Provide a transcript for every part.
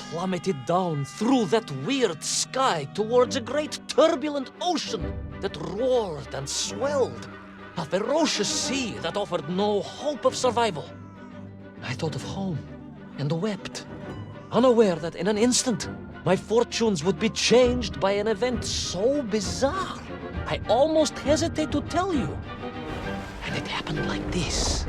plummeted down through that weird sky towards a great turbulent ocean that roared and swelled. A ferocious sea that offered no hope of survival. I thought of home and wept, unaware that in an instant, my fortunes would be changed by an event so bizarre, I almost hesitate to tell you. And it happened like this.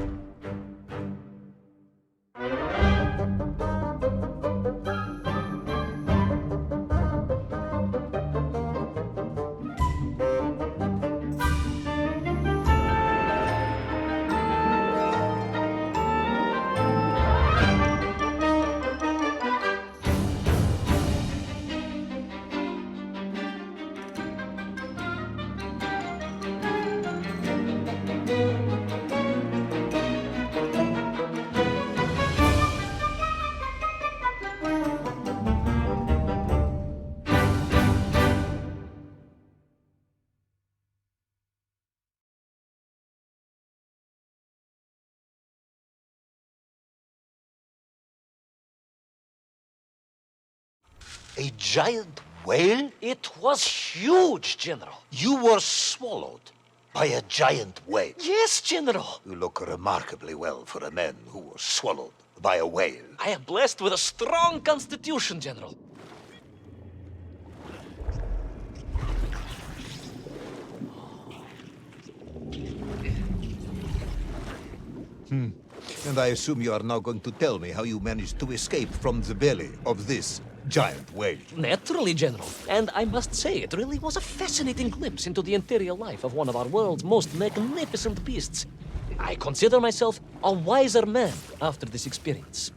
A giant whale? It was huge, General. You were swallowed by a giant whale. Yes, General. You look remarkably well for a man who was swallowed by a whale. I am blessed with a strong constitution, General. And I assume you are now going to tell me how you managed to escape from the belly of this giant whale. Naturally, General. And I must say, it really was a fascinating glimpse into the interior life of one of our world's most magnificent beasts. I consider myself a wiser man after this experience.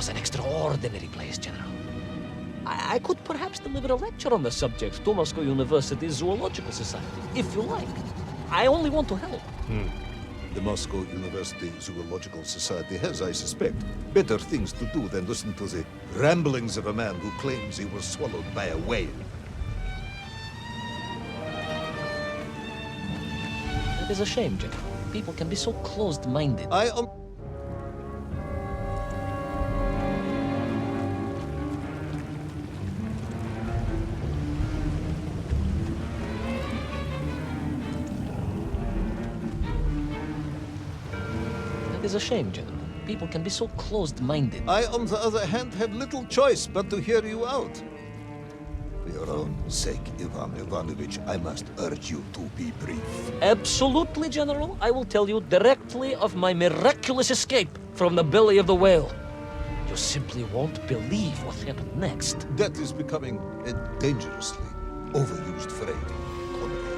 An extraordinary place, General. I could perhaps deliver a lecture on the subject to Moscow University Zoological Society, if you like. I only want to help. The Moscow University Zoological Society has, I suspect, better things to do than listen to the ramblings of a man who claims he was swallowed by a whale. It is a shame, General. People can be so closed-minded. It is a shame, General. People can be so closed-minded. I, on the other hand, had little choice but to hear you out. For your own sake, Ivan Ivanovich, I must urge you to be brief. Absolutely, General. I will tell you directly of my miraculous escape from the belly of the whale. You simply won't believe what happened next. That is becoming a dangerously overused phrase, Conrad.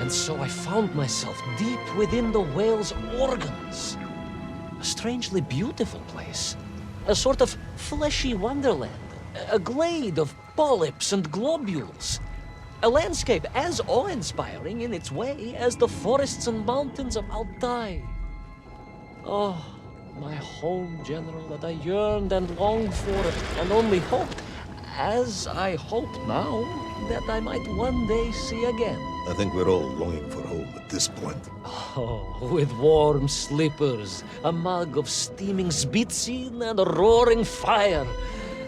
And so I found myself deep within the whale's organs. A strangely beautiful place. A sort of fleshy wonderland. A glade of polyps and globules. A landscape as awe-inspiring in its way as the forests and mountains of Altai. Oh, my home, General, that I yearned and longed for, and only hoped, as I hope now, that I might one day see again. I think we're all longing for home at this point. Oh, with warm slippers, a mug of steaming Spitzin, and a roaring fire.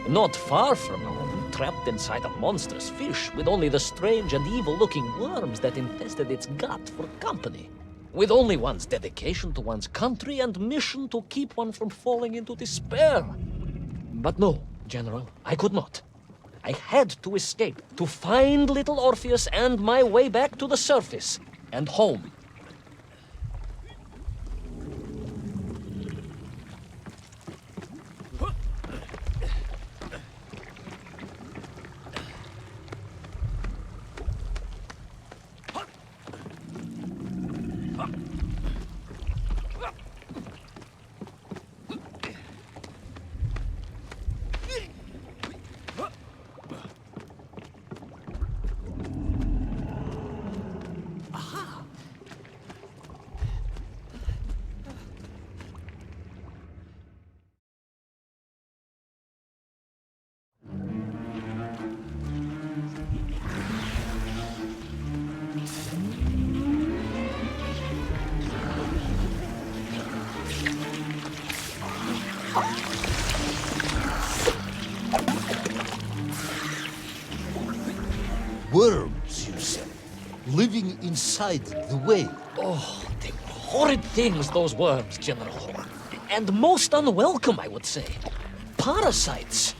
Not far from home, trapped inside a monstrous fish with only the strange and evil-looking worms that infested its gut for company. With only one's dedication to one's country and mission to keep one from falling into despair. But no, General, I could not. I had to escape, to find little Orpheus and my way back to the surface and home. Worms, you say? Living inside the whale? Oh, they were horrid things, those worms, General. And most unwelcome, I would say. Parasites.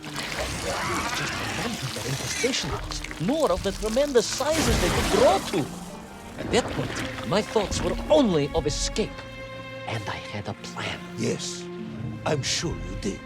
Just prevented their infestation was, nor of the tremendous sizes they could grow to. At that point, my thoughts were only of escape. And I had a plan. Yes, I'm sure you did.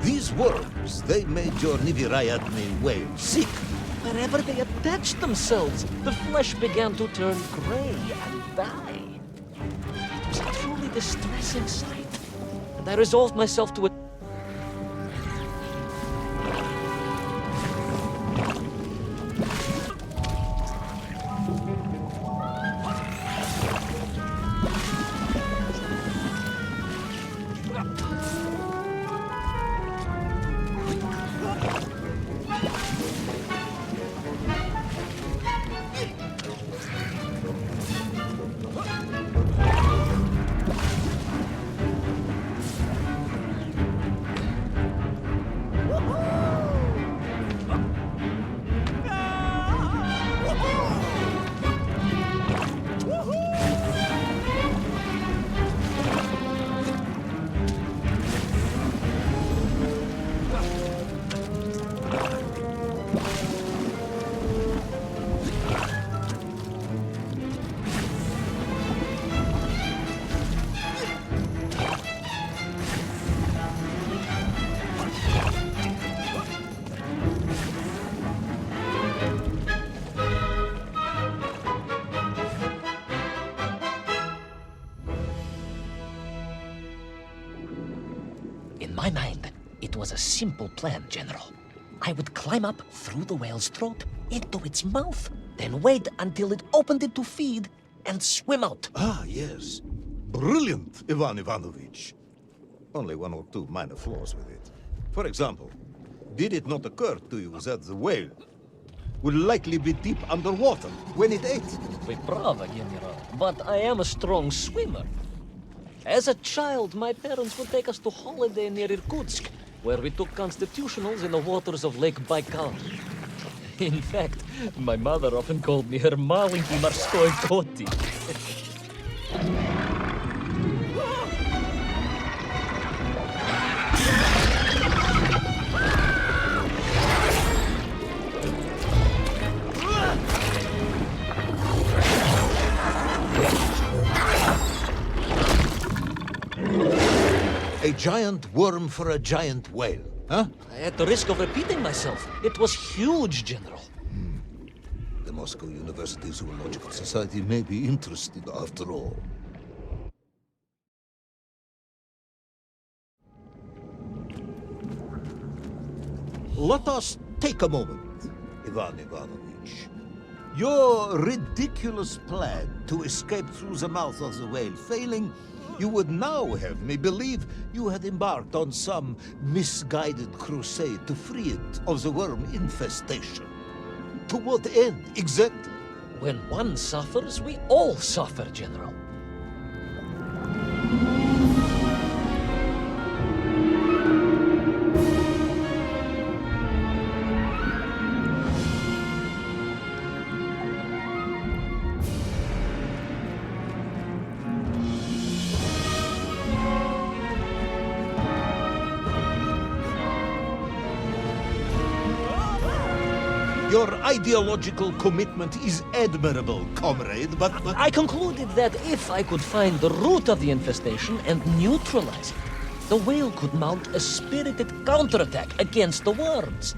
These worms, they made your Nivirayatni whale sick. Wherever they attached themselves, the flesh began to turn gray and die. It was a truly distressing sight, and I resolved myself to In my mind, it was a simple plan, General. I would climb up through the whale's throat into its mouth, then wait until it opened it to feed and swim out. Ah, yes. Brilliant, Ivan Ivanovich. Only one or two minor flaws with it. For example, did it not occur to you that the whale would likely be deep underwater when it ate? Вы правы, General, but I am a strong swimmer. As a child, my parents would take us to holiday near Irkutsk, where we took constitutionals in the waters of Lake Baikal. In fact, my mother often called me her маленький морской котик. A giant worm for a giant whale, huh? At the risk of repeating myself, it was huge, General. The Moscow University Zoological Society may be interested after all. Let us take a moment, Ivan Ivanovich. Your ridiculous plan to escape through the mouth of the whale failing, you would now have me believe you had embarked on some misguided crusade to free it of the worm infestation. To what end, exactly? When one suffers, we all suffer, General. Your ideological commitment is admirable, comrade, but... I concluded that if I could find the root of the infestation and neutralize it, the whale could mount a spirited counterattack against the worms.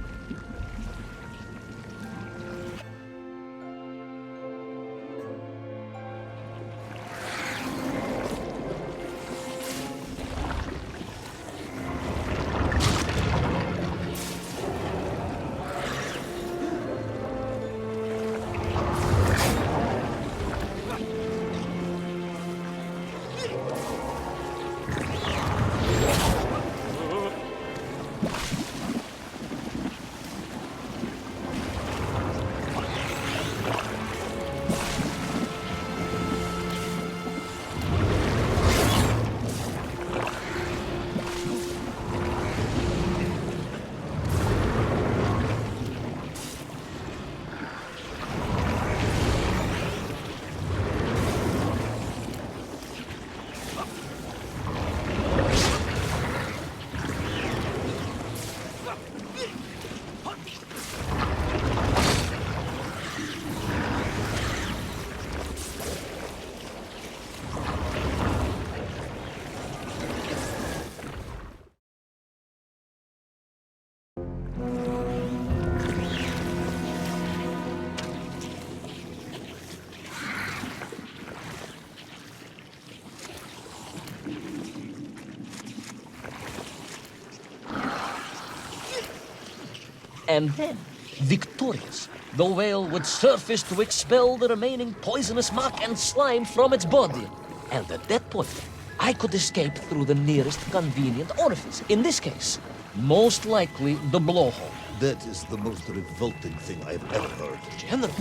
And then, victorious, the whale would surface to expel the remaining poisonous muck and slime from its body. And at that point, I could escape through the nearest convenient orifice. In this case, most likely the blowhole. That is the most revolting thing I have ever heard. General,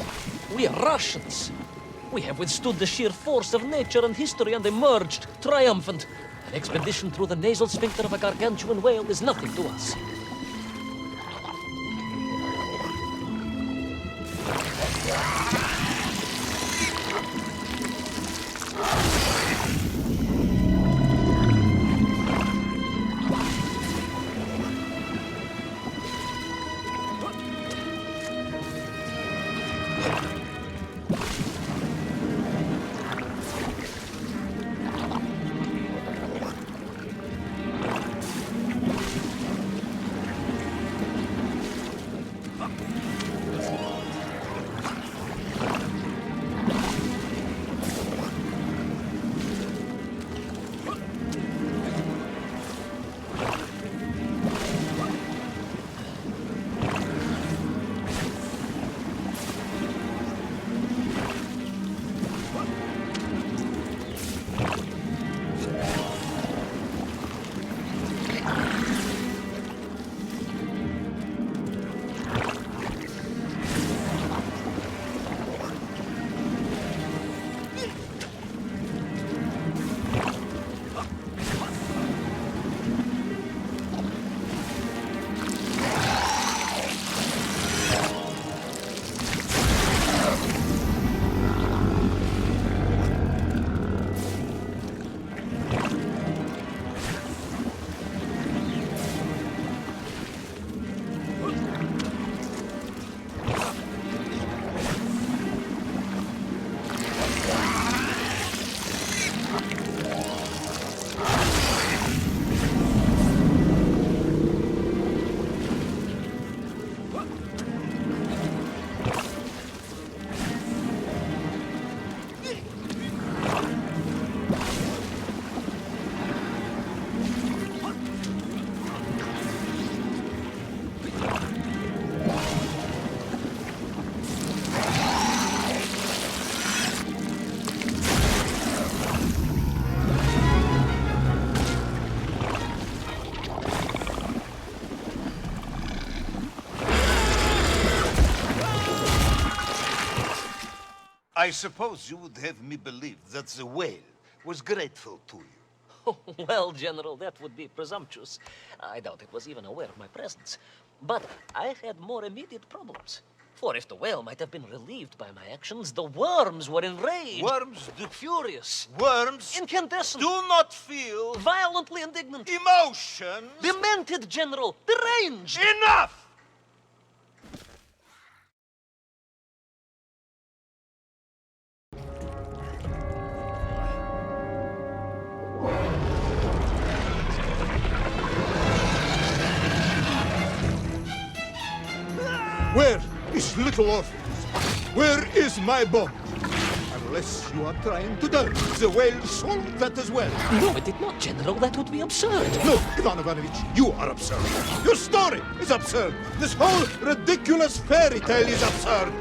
we are Russians. We have withstood the sheer force of nature and history and emerged triumphant. An expedition through the nasal sphincter of a gargantuan whale is nothing to us. I suppose you would have me believe that the whale was grateful to you. Oh, well, General, that would be presumptuous. I doubt it was even aware of my presence. But I had more immediate problems. For if the whale might have been relieved by my actions, the worms were enraged. Worms Furious. Worms Incandescent. do not feel Violently indignant. emotions. Demented, General. Deranged. Enough! Where is little Orpheus? Where is my bomb? Unless you are trying to tell me the whale swallowed that as well. No, it did not, General. That would be absurd. No, Ivan Ivanovich, you are absurd. Your story is absurd. This whole ridiculous fairy tale is absurd.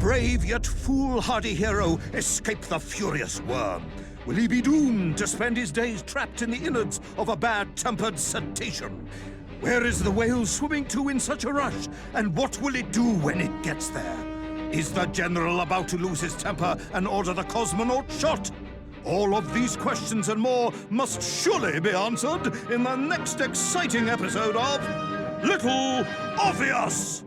Brave yet foolhardy hero escape the furious worm? Will he be doomed to spend his days trapped in the innards of a bad-tempered cetacean? Where is the whale swimming to in such a rush? And what will it do when it gets there? Is the general about to lose his temper and order the cosmonaut shot? All of these questions and more must surely be answered in the next exciting episode of Little Orpheus!